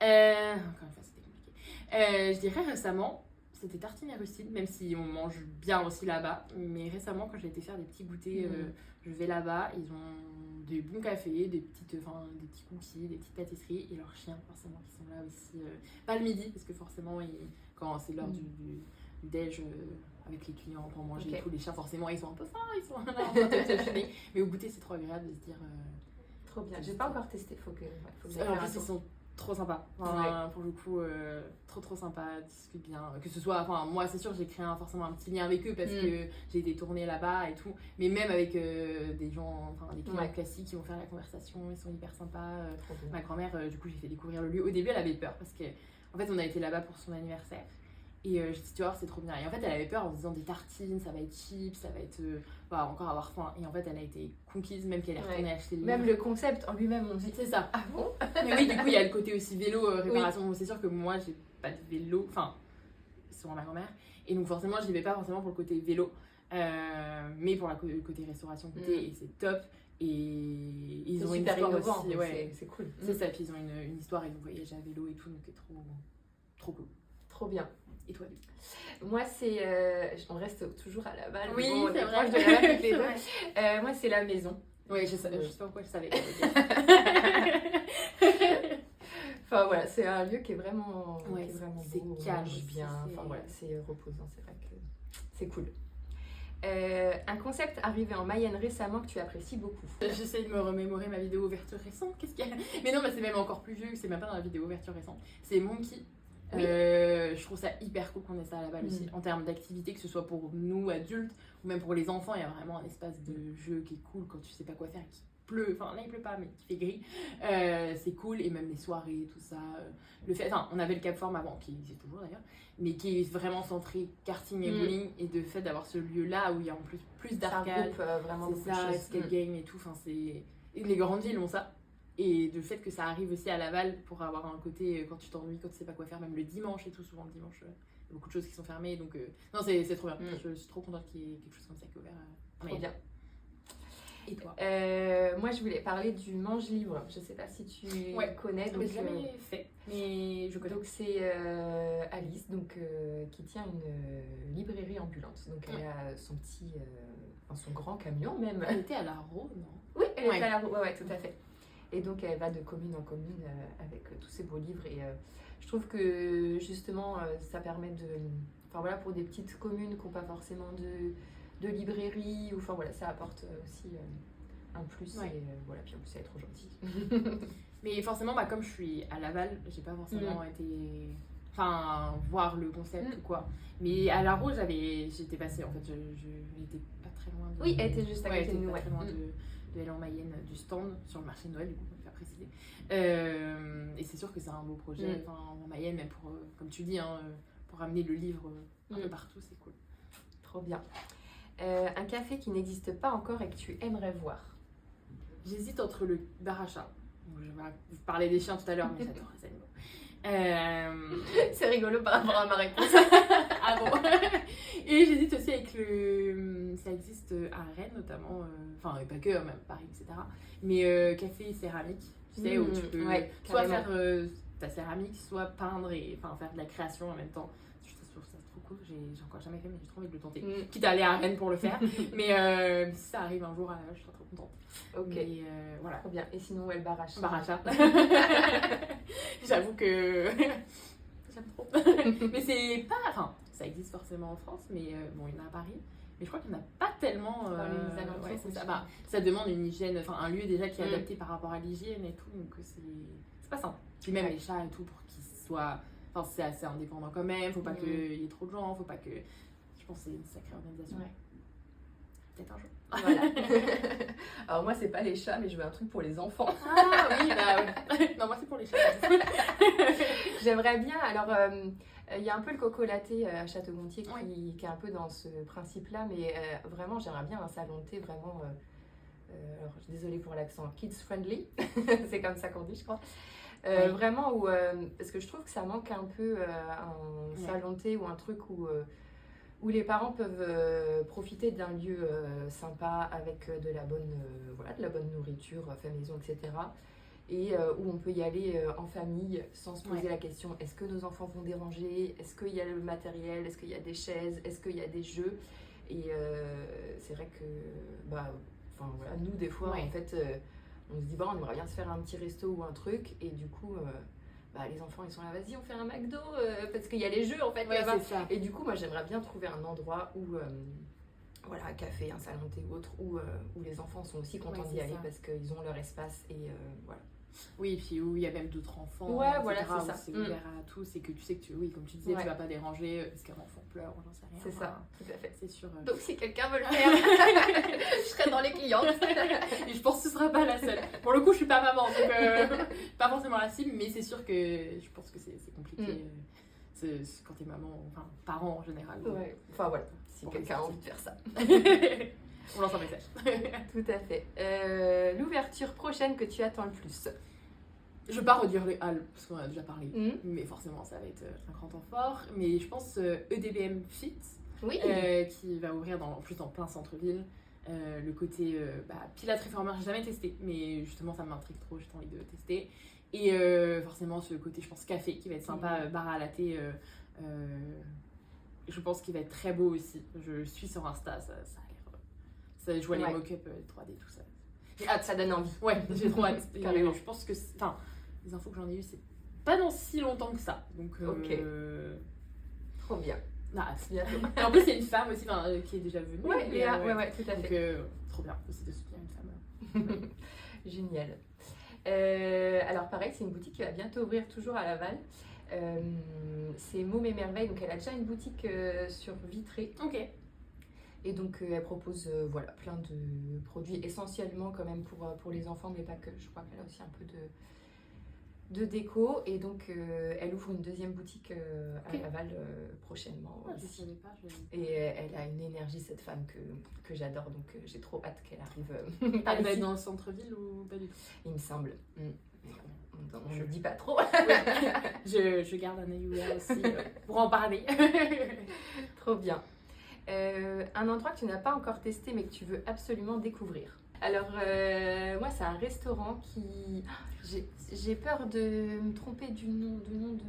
Encore une fois, c'était compliqué. Je dirais récemment, c'était Tartine et Rustine, même si on mange bien aussi là-bas. Mais récemment, quand j'ai été faire des petits goûters, je vais là-bas. Ils ont des bons cafés, des petits cookies, des petites pâtisseries. Et leurs chiens, forcément, qui sont là aussi. Pas le midi, parce que forcément, quand c'est l'heure du déj avec les clients pour manger et tout, les chiens, forcément, ils sont un peu fins, ils sont là en train de se fumer. Mais au goûter, c'est trop agréable de se dire. Trop bien. J'ai pas encore testé, faut que en plus, ils sont trop sympas. Enfin, pour le coup, trop sympas, discutent bien. Que ce soit, enfin, moi, c'est sûr, j'ai créé forcément un petit lien avec eux parce que j'ai été tournée là-bas et tout. Mais même avec des gens, enfin, des clients classiques qui vont faire la conversation, ils sont hyper sympas. Ma grand-mère, du coup, j'ai fait découvrir le lieu. Au début, elle avait peur parce que, en fait, on a été là-bas pour son anniversaire. Et je dit, tu vois, c'est trop bien. Et en fait, elle avait peur en se disant des tartines, ça va être cheap, ça va être. Encore avoir faim. Et en fait, elle a été conquise, même qu'elle est retournée acheter le livre. Même le concept en lui-même, on dit. C'est ça. Ah bon? Mais oui, du coup, il y a le côté aussi vélo, réparation. C'est sûr que moi, j'ai pas de vélo. Enfin, c'est souvent ma grand-mère. Et donc forcément, je n'y vais pas forcément pour le côté vélo, mais pour le côté restauration goûter, et c'est top. Et ils ont une super histoire innovant, aussi, ouais. c'est cool. C'est ça, puis ils ont une histoire et donc voyage à vélo et tout, donc c'est trop cool. Trop bien. Et toi, du coup? Moi, c'est. On reste toujours à Laval. Oui, bon, on c'est est vrai. proche de Laval toutes les C'est deux. vrai. Moi, c'est la maison. Oui, je sais pas pourquoi je savais. Enfin voilà, c'est un lieu qui est vraiment, Ouais, c'est beau, on calme mange aussi, bien. c'est- Enfin voilà, c'est reposant, c'est vrai que c'est cool. Un concept arrivé en Mayenne récemment que tu apprécies beaucoup. J'essaie de me remémorer ma vidéo ouverture récente. Qu'est-ce qu'il y a? Mais non, mais c'est même encore plus vieux, c'est même pas dans la vidéo ouverture récente. C'est Monkey. Oui. Je trouve ça hyper cool qu'on ait ça à Laval aussi, en termes d'activité, que ce soit pour nous adultes ou même pour les enfants. Il y a vraiment un espace de jeu qui est cool quand tu sais pas quoi faire, qui pleut, enfin là il pleut pas, mais qui fait gris. C'est cool, et même les soirées, tout ça. Le fait, enfin, on avait le Cap Forme avant, qui existe toujours d'ailleurs, mais qui est vraiment centré karting et bowling, et de fait d'avoir ce lieu-là où il y a en plus Ça d'arcade. regroupe vraiment C'est beaucoup de ça, choses. skate game et tout, enfin c'est... Et les grandes villes ont ça. Et le fait que ça arrive aussi à Laval pour avoir un côté quand tu t'ennuies, quand tu sais pas quoi faire, même le dimanche et tout, souvent le dimanche, il y a beaucoup de choses qui sont fermées, donc non, c'est trop bien. Je suis trop contente qu'il y ait quelque chose comme ça qui est ouvert. Trop bien. Et toi? Moi, je voulais parler du Mange Livre. Je sais pas si tu connais. Je l'ai jamais fait, mais je connais. Donc c'est Alice qui tient une librairie ambulante. Donc elle a son petit, son grand camion même. Elle était à la Roue, non? Oui, elle est à la Roue, ouais, tout à fait. Et donc elle va de commune en commune avec tous ces beaux livres. Et je trouve que justement ça permet de... Enfin voilà, pour des petites communes qui n'ont pas forcément de librairie, ou enfin voilà, ça apporte aussi un plus. Et voilà, puis en plus elle est trop gentille. Mais forcément, comme je suis à Laval, j'ai pas forcément été... Enfin, voir le concept ou quoi. Mais à la Roue, j'étais passée, en fait, je n'étais pas très loin de... Oui, elle était juste à côté de nous, pas très loin de aller en Mayenne, du stand sur le marché de Noël, du coup, on peut pas préciser. Et c'est sûr que c'est un beau projet, en Mayenne, même pour, comme tu dis, pour amener le livre un peu partout, c'est cool. Trop bien. Un café qui n'existe pas encore et que tu aimerais voir. J'hésite entre le bar à chat. Je vais vous parler des chiens tout à l'heure, mais j'adore les animaux. C'est rigolo par rapport à ma réponse. Ah bon. Et j'hésite aussi avec ça existe à Rennes notamment, enfin pas que, même Paris, etc. Mais café céramique, tu sais, où tu peux soit faire ta céramique, soit peindre et faire de la création en même temps. Je trouve ça trop cool, j'ai encore jamais fait, mais j'ai trop envie de le tenter. Quitte à aller à Rennes pour le faire, mais si ça arrive un jour, je serai trop contente. Ok. Mais, voilà. Trop bien. Et sinon, elle bar à chat. Bar à chat. J'avoue que j'aime trop. Mais c'est pas... Enfin, ça existe forcément en France, mais bon, il y en a à Paris. Mais je crois qu'il n'y en a pas tellement... Dans les alentours, c'est ça. Ça demande une hygiène, un lieu déjà qui est adapté par rapport à l'hygiène et tout, donc c'est pas simple. Puis même les chats et tout, pour qu'ils soient... Enfin, c'est assez indépendant quand même, faut pas qu'il y ait trop de gens, faut pas que... Je pense que c'est une sacrée organisation. Peut-être un jour. Voilà. Alors moi c'est pas les chats, mais je veux un truc pour les enfants. Ah oui, oui. Non, moi c'est pour les chats. J'aimerais bien. Alors il y a un peu le Coco-Laté à Château-Gontier qui est un peu dans ce principe-là, mais vraiment j'aimerais bien un salon de thé vraiment. Alors je suis désolée pour l'accent, kids friendly, c'est comme ça qu'on dit, je crois. Vraiment où parce que je trouve que ça manque un peu un salon de thé ou un truc où les parents peuvent profiter d'un lieu sympa avec de la bonne nourriture fait maison, etc. Et où on peut y aller en famille sans se poser la question, est-ce que nos enfants vont déranger, est-ce qu'il y a le matériel, est-ce qu'il y a des chaises, est-ce qu'il y a des jeux. Et c'est vrai que nous des fois en fait on se dit on aimerait bien se faire un petit resto ou un truc, et du coup les enfants ils sont là, vas-y on fait un McDo parce qu'il y a les jeux en fait là-bas. Et du coup moi j'aimerais bien trouver un endroit où un café, un salon de thé ou autre, où les enfants sont aussi contents d'y aller parce qu'ils ont leur espace et voilà. Oui, et puis où il y a même d'autres enfants, voilà, c'est ça. C'est ouvert à tous, et que tu sais que comme tu disais, tu vas pas déranger parce qu'un enfant pleure, j'en sais rien. C'est ça, tout à fait. C'est sûr. Donc si quelqu'un veut le faire, je serai dans les clientes. Et je pense que ce sera pas la seule. Pour le coup, je suis pas maman, donc pas forcément la cible, mais c'est sûr que je pense que c'est compliqué. Quand t'es maman, parent en général. Ouais. Enfin voilà, si quelqu'un a envie de faire ça. On lance un message. Tout à fait. L'ouverture prochaine que tu attends le plus? Je vais pas redire les halles, parce qu'on en a déjà parlé. Mhm. Mais forcément, ça va être un grand temps fort. Mais je pense EDBM Fit, Oui. qui va ouvrir en plus dans plein centre-ville. Le côté Pilates réformeur, j'ai jamais testé, mais justement ça m'intrigue trop, j'ai envie de tester. Et forcément ce côté, je pense, café qui va être sympa, bar à latte, je pense qu'il va être très beau aussi. Je suis sur Insta, ça a l'air. Je vois les mock-up 3D, tout ça. J'ai hâte, Ça donne envie. ouais, j'ai trop hâte. Et Carrément. je pense que, enfin, les infos que j'en ai eues, c'est pas dans si longtemps que ça. Donc, Ok. Trop bien. hâte. Bientôt. Et en plus, c'est une femme aussi, qui est déjà venue. Ouais, mais, Léa, ouais, tout à Donc, fait. trop bien aussi de soutenir une femme. Génial. Alors pareil, c'est une boutique qui va bientôt ouvrir toujours à Laval. C'est Môme et Merveille, donc elle a déjà une boutique sur Vitré. Ok. Et donc elle propose voilà, plein de produits essentiellement quand même pour les enfants, mais pas que. Je crois qu'elle a aussi un peu de déco. Et donc elle ouvre une deuxième boutique à Laval prochainement. Je aussi. savais pas. Et elle a une énergie, cette femme, que j'adore. Donc j'ai trop hâte qu'elle arrive par Elle va ici, être dans le centre-ville ou pas du tout? il me semble. On ne le dit pas trop. Je garde un œil ouvert aussi pour en parler. Trop bien. Un endroit que tu n'as pas encore testé mais que tu veux absolument découvrir. Alors moi c'est un restaurant qui... J'ai peur de me tromper du nom de...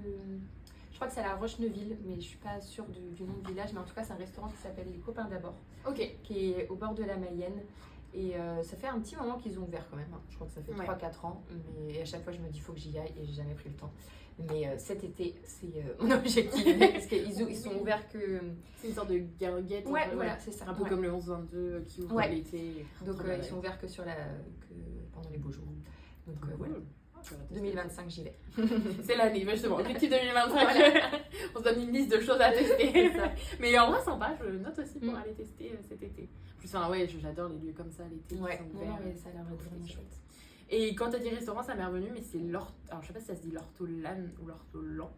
Je crois que c'est à la Roche-Neuville, mais je suis pas sûre du nom du village. Mais en tout cas c'est un restaurant qui s'appelle Les Copains d'abord. Ok. Qui est au bord de la Mayenne. Et ça fait un petit moment qu'ils ont ouvert quand même. Je crois que ça fait 3-4 ans. Mais à chaque fois je me dis il faut que j'y aille et j'ai jamais pris le temps. Mais cet été, c'est mon objectif. Parce qu'ils sont ouverts que... C'est une sorte de garguette. Ouais, voilà, c'est ça. Un peu comme le 11-22 qui ouvre l'été. Donc ils sont ouverts que pendant les beaux jours. Donc voilà. 2025, j'y vais. C'est l'année, justement. Objectif 2025. On se donne une liste de choses à tester. Mais en vrai, sympa, je note aussi pour aller tester cet été. Plus, j'adore les lieux comme ça l'été. Ouais, ça a l'air vraiment chouette. Et quand tu as dit restaurant, ça m'est revenu, mais c'est alors je sais pas si ça se dit l'Ortolan ou l'Ortolan,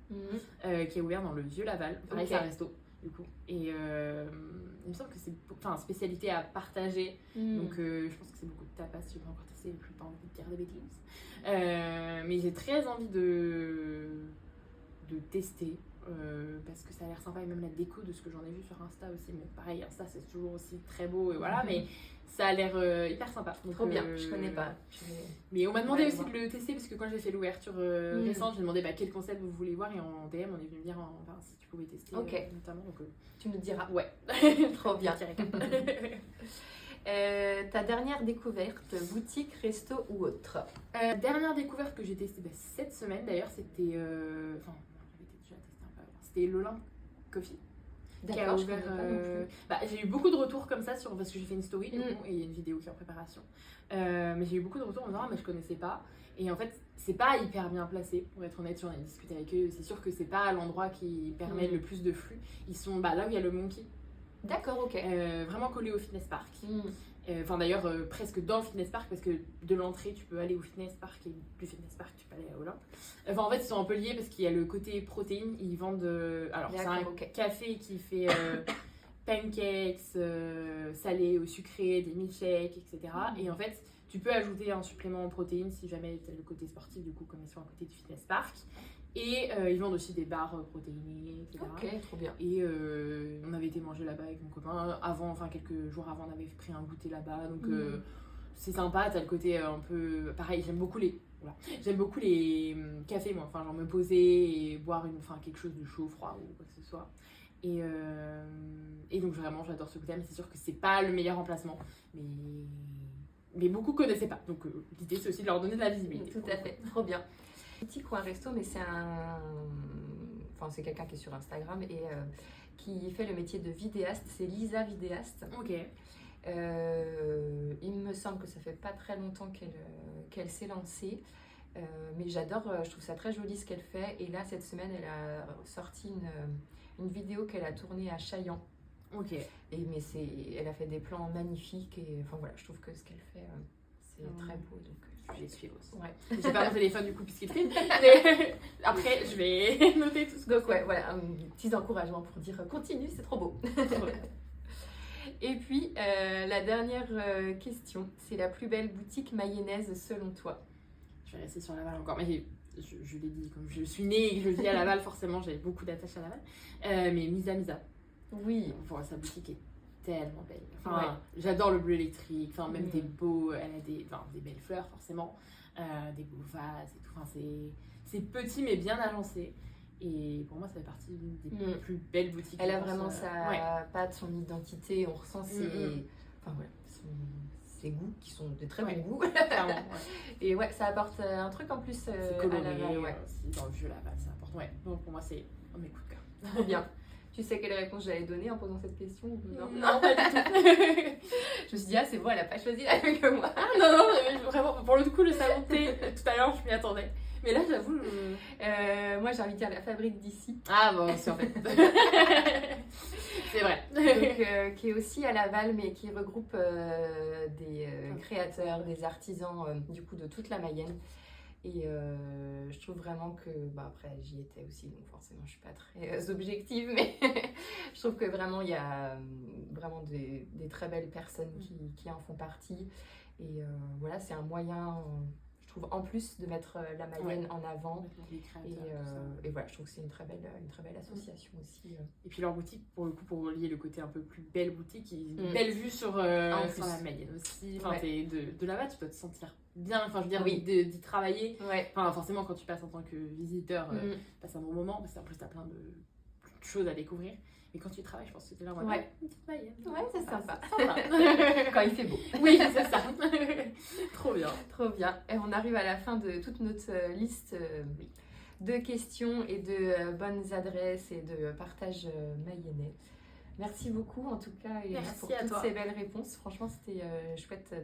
qui est ouvert dans le Vieux Laval. Pareil, c'est un resto, du coup. Et il me semble que c'est spécialité à partager. Donc je pense que c'est beaucoup de tapas, si je peux encore tester, je n'ai pas envie de dire des bêtises. Mais j'ai très envie de tester. Parce que ça a l'air sympa et même la déco de ce que j'en ai vu sur Insta aussi. Bon, pareil, Insta c'est toujours aussi très beau et voilà, mais ça a l'air hyper sympa. Donc, trop bien, je connais pas. Mais on m'a demandé aussi de le tester parce que quand j'ai fait l'ouverture récente, j'ai demandé quel concept vous voulez voir et en DM on est venu me dire si tu pouvais tester notamment. Donc, tu nous diras. Ouais. Trop bien. Ta dernière découverte, boutique, resto ou autre? Dernière découverte que j'ai testée cette semaine d'ailleurs, c'était. C'était l'Olympe Coffee. Qui a ouvert, j'ai eu beaucoup de retours comme ça parce que j'ai fait une story du coup, et il y a une vidéo qui est en préparation. Mais j'ai eu beaucoup de retours en me disant mais je connaissais pas. Et en fait, c'est pas hyper bien placé, pour être honnête, j'en ai discuté avec eux. C'est sûr que c'est pas l'endroit qui permet le plus de flux. Ils sont là où il y a le Monkey. D'accord, ok. Vraiment collé au Fitness Park. D'ailleurs, presque dans le Fitness Park, parce que de l'entrée, tu peux aller au Fitness Park et du Fitness Park, tu peux aller à Olympe. En fait, ils sont un peu liés parce qu'il y a le côté protéines. Ils vendent. Alors, c'est un café qui fait pancakes salés ou sucrés, des milkshakes, etc. Et en fait, tu peux ajouter un supplément en protéines si jamais tu as le côté sportif, du coup, comme ils sont à côté du Fitness Park. Et ils vendent aussi des barres protéinées, etc. Ok, trop bien. Et on avait été manger là-bas avec mon copain. Quelques jours avant, on avait pris un goûter là-bas. Donc c'est sympa, t'as le côté un peu... Pareil, j'aime beaucoup les cafés, moi. Genre me poser et boire quelque chose de chaud, froid ou quoi que ce soit. Et donc vraiment, j'adore ce goûter. Mais c'est sûr que c'est pas le meilleur emplacement. Mais beaucoup connaissaient pas. Donc l'idée, c'est aussi de leur donner de la visibilité. Tout à fait, trop bien. Petit coin resto, mais c'est quelqu'un qui est sur Instagram et qui fait le métier de vidéaste. C'est Lisa Vidéaste. Ok. Il me semble que ça fait pas très longtemps qu'elle s'est lancée. Mais j'adore, je trouve ça très joli ce qu'elle fait. Et là, cette semaine, elle a sorti une vidéo qu'elle a tournée à Chaillan. Ok. Elle a fait des plans magnifiques. Et je trouve que ce qu'elle fait, c'est très beau. Donc, je vais suivre aussi. Ouais. J'ai pas mon téléphone du coup puisqu'il filme. Mais après, je vais noter tout ce que donc voilà, petits encouragements pour dire continue, c'est trop beau. Et puis la dernière question, c'est la plus belle boutique mayonnaise selon toi? je vais rester sur Laval encore. Mais je l'ai dit, comme je suis née et que je vis à Laval, forcément, j'avais beaucoup d'attaches à Laval. Mais Misa. Oui. Bon, sa boutique est tellement belle. Enfin, j'adore le bleu électrique. Enfin, même elle a des belles fleurs, forcément. Des beaux vases et tout. Enfin, c'est petit, mais bien agencé. Et pour moi, ça fait partie d'une des plus belles boutiques. Elle a vraiment sa patte, son identité. On ressent ses goûts, qui sont de très bons goûts. Clairement, Et ça apporte un truc en plus c'est coloré, à Laval. Aussi, dans le vieux Laval, ça apporte. Donc pour moi, c'est mes coups de cœur. Trop bien. Tu sais quelle réponse j'allais donner en posant cette question? Non, pas du tout. Je me suis dit, c'est bon, elle a pas choisi la même que moi. Non, vraiment, pour le coup, le salon de thé, tout à l'heure, je m'y attendais. Mais là, j'avoue, moi, j'ai invité à la fabrique d'ici. Ah bon, c'est en fait. C'est vrai. Donc, qui est aussi à Laval, mais qui regroupe des créateurs, des artisans, du coup, de toute la Mayenne. Et je trouve vraiment que, après j'y étais aussi, donc forcément je suis pas très objective, mais je trouve que vraiment il y a vraiment des très belles personnes qui en font partie. Et voilà, c'est un moyen, je trouve, en plus de mettre la Mayenne en avant. Et voilà, je trouve que c'est une très belle association aussi. Et puis leur boutique, pour le coup, pour relier le côté un peu plus belle boutique, une belle vue sur la Mayenne aussi. Enfin, de là-bas, tu dois te sentir bien, enfin je veux dire, d'y travailler. Enfin, forcément, quand tu passes en tant que visiteur, tu passes un bon moment, parce qu'en plus, tu as plein de choses à découvrir. Mais quand tu travailles, je pense que tu es là en mode une petite Mayenne. C'est sympa. Quand il fait beau. Oui, c'est ça. Trop bien. Trop bien. Et on arrive à la fin de toute notre liste de questions et de bonnes adresses et de partage mayennais. Merci beaucoup en tout cas pour toutes ces belles réponses. Franchement, c'était chouette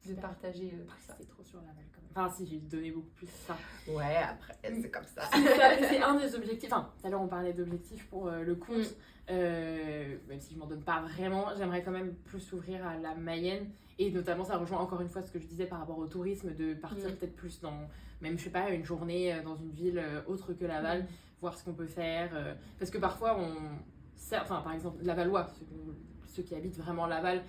de partager tout ça. C'est trop sur la balle quand même. Enfin, si, j'ai donné beaucoup plus ça. Ouais, après, c'est comme ça. C'est un des objectifs. Enfin, tout à l'heure, on parlait d'objectifs pour le compte. Même si je m'en donne pas vraiment, j'aimerais quand même plus s'ouvrir à la Mayenne. Et notamment, ça rejoint encore une fois ce que je disais par rapport au tourisme, de partir peut-être plus dans, même, je sais pas, une journée dans une ville autre que Laval, voir ce qu'on peut faire. Parce que parfois, enfin, par exemple, Lavallois, ceux qui habitent vraiment Laval,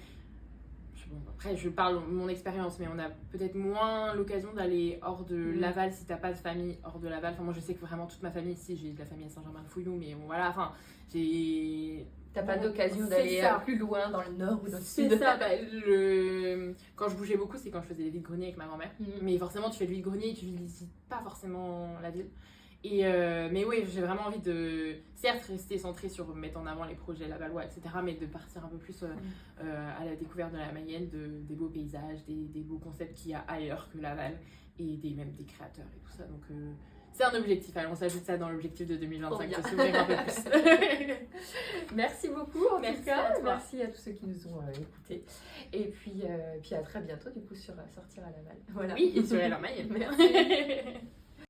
après je parle de mon expérience, mais on a peut-être moins l'occasion d'aller hors de Laval si t'as pas de famille hors de Laval. Enfin, moi je sais que vraiment toute ma famille ici, j'ai de la famille à Saint-Germain-de-Fouillou, mais bon, voilà, enfin, t'as pas d'occasion d'aller plus loin dans le nord ou dans le sud. C'est ça, quand je bougeais beaucoup, c'est quand je faisais des vides-greniers avec ma grand-mère. Mais forcément, tu fais le vide-grenier et tu visites pas forcément la ville. Mais oui, j'ai vraiment envie de, certes, rester centrée sur mettre en avant les projets lavallois, etc., mais de partir un peu plus à la découverte de la Mayenne, des beaux paysages, des beaux concepts qu'il y a ailleurs que Laval, et même des créateurs et tout ça. Donc, c'est un objectif. Allez, on s'ajoute ça dans l'objectif de 2025, de s'ouvrir un peu plus. Merci beaucoup, en tout cas. Merci à tous ceux qui nous ont écoutés. Et puis à très bientôt, du coup, sur Sortir à Laval. Voilà. Oui, et sur la Mayenne. Merci.